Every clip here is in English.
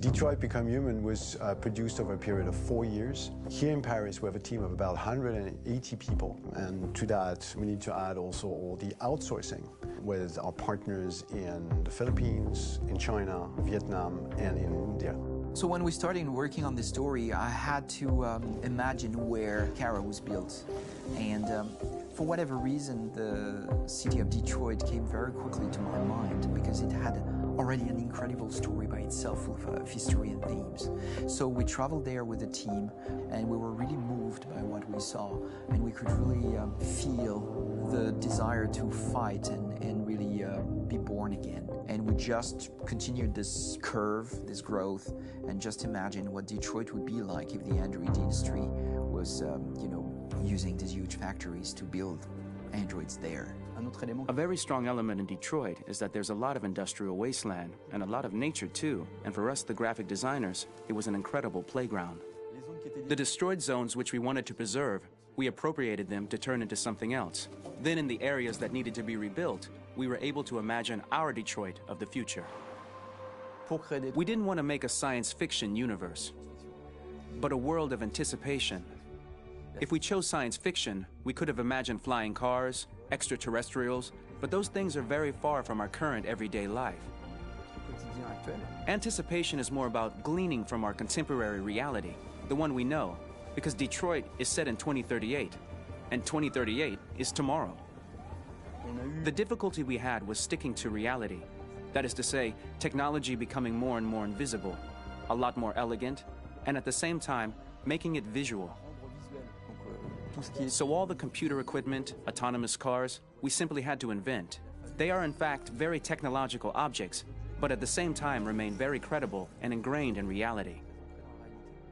Detroit Become Human was produced over a period of 4 years. Here in Paris, we have a team of about 180 people, and to that, we need to add also all the outsourcing with our partners in the Philippines, in China, Vietnam, and in India. So when we started working on this story, I had to imagine where Kara was built. And for whatever reason, the city of Detroit came very quickly to my mind because it had already an incredible story by itself of history and themes. So we traveled there with the team, and we were really moved by what we saw, and we could really feel the desire to fight and really be born again. And we just continued this curve, this growth, and just imagine what Detroit would be like if the android industry was, using these huge factories to build androids there. A very strong element in Detroit is that there's a lot of industrial wasteland and a lot of nature too, and for us, the graphic designers, it was an incredible playground. The destroyed zones which we wanted to preserve, we appropriated them to turn into something else. Then in the areas that needed to be rebuilt, we were able to imagine our Detroit of the future. We didn't want to make a science fiction universe, but a world of anticipation. If we chose science fiction, we could have imagined flying cars, extraterrestrials, but those things are very far from our current everyday life. Anticipation is more about gleaning from our contemporary reality, the one we know, because Detroit is set in 2038, and 2038 is tomorrow. The difficulty we had was sticking to reality. That is to say, technology becoming more and more invisible, a lot more elegant, and at the same time, making it visual. So all the computer equipment, autonomous cars, we simply had to invent. They are in fact very technological objects, but at the same time remain very credible and ingrained in reality.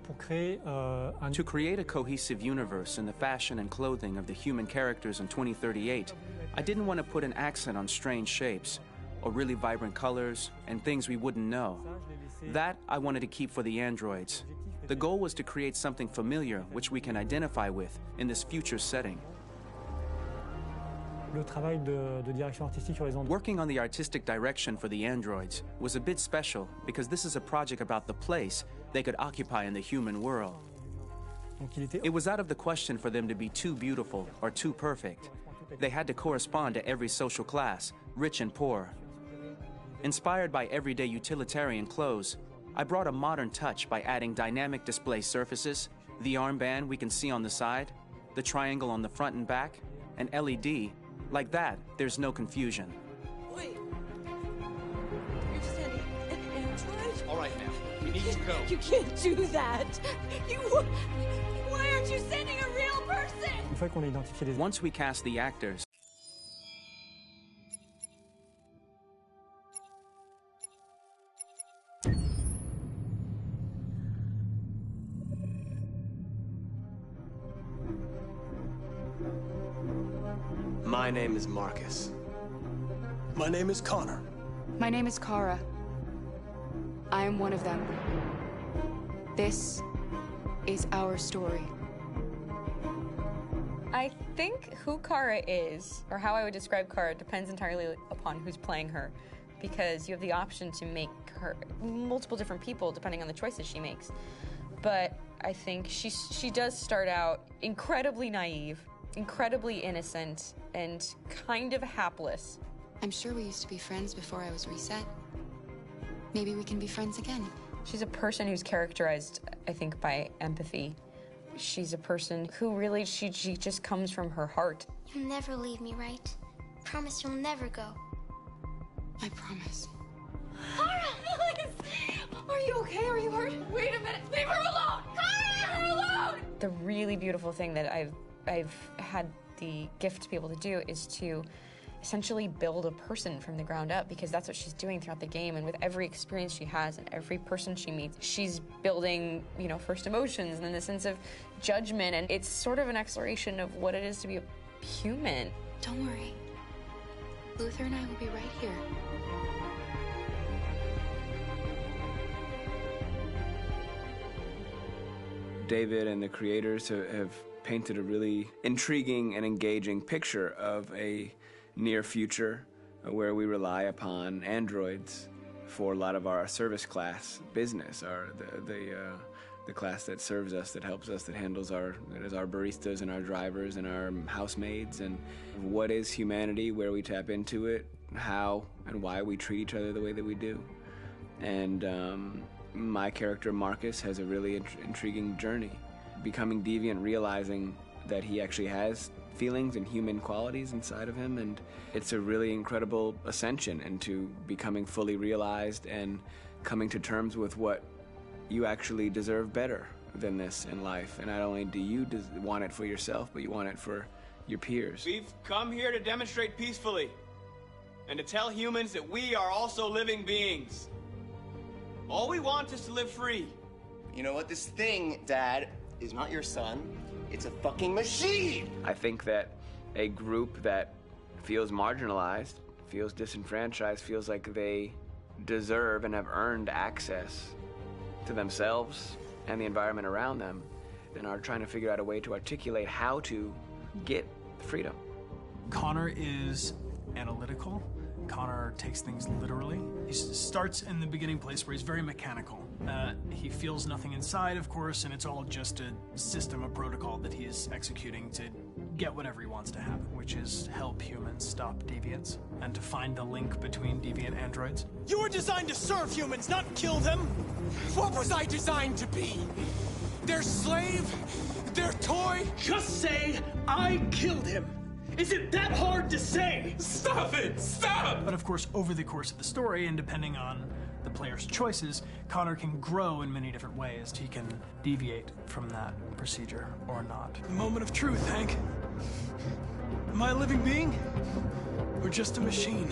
To create a cohesive universe in the fashion and clothing of the human characters in 2038, I didn't want to put an accent on strange shapes, or really vibrant colors, and things we wouldn't know. That I wanted to keep for the androids. The goal was to create something familiar which we can identify with in this future setting. Working on the artistic direction for the androids was a bit special because this is a project about the place they could occupy in the human world. It was out of the question for them to be too beautiful or too perfect. They had to correspond to every social class, rich and poor. Inspired by everyday utilitarian clothes, I brought a modern touch by adding dynamic display surfaces, the armband we can see on the side, the triangle on the front and back, an LED. Like that, there's no confusion. Wait. You're sending an android? All right, ma'am. We need to go. You can't do that. Why aren't you sending a real person? Once we cast the actors, My name is Marcus. My name is Connor. My name is Kara. I am one of them. This is our story. I think who Kara is, or how I would describe Kara, depends entirely upon who's playing her, because you have the option to make her multiple different people depending on the choices she makes. But I think she does start out incredibly naive, incredibly innocent, and kind of hapless. I'm sure we used to be friends before I was reset. Maybe we can be friends again. She's a person who's characterized, I think, by empathy. She's a person who really, she just comes from her heart. You'll never leave me, right? Promise you'll never go. I promise. Kara, please! Are you okay? Are you hurt? Wait a minute. Leave her alone! Kara, leave her alone! The really beautiful thing that I've had the gift to be able to do is to essentially build a person from the ground up, because that's what she's doing throughout the game. And with every experience she has and every person she meets, she's building, first emotions and then the sense of judgment. And it's sort of an exploration of what it is to be a human. Don't worry. Luther and I will be right here. David and the creators have painted a really intriguing and engaging picture of a near future where we rely upon androids for a lot of our service class business, the class that serves us, that helps us, that handles our baristas and our drivers and our housemaids. And what is humanity, where we tap into it, how and why we treat each other the way that we do. And my character Marcus has a really intriguing journey, becoming deviant, realizing that he actually has feelings and human qualities inside of him, and it's a really incredible ascension into becoming fully realized and coming to terms with what you actually deserve better than this in life. And not only do you want it for yourself, but you want it for your peers. We've come here to demonstrate peacefully and to tell humans that we are also living beings. All we want is to live free. You know what? This thing, Dad, is not your son. It's a fucking machine! I think that a group that feels marginalized, feels disenfranchised, feels like they deserve and have earned access to themselves and the environment around them, and are trying to figure out a way to articulate how to get freedom. Connor is analytical. Connor takes things literally. He starts in the beginning place where he's very mechanical. He feels nothing inside, of course, and it's all just a system, a protocol that he is executing to get whatever he wants to happen, which is help humans stop deviants and to find the link between deviant androids. You were designed to serve humans, not kill them. What was I designed to be? Their slave? Their toy? Just say, I killed him. Is it that hard to say? Stop it! Stop! But of course, over the course of the story, and depending on the player's choices, Connor can grow in many different ways. He can deviate from that procedure or not. Moment of truth, Hank. Am I a living being? Or just a machine?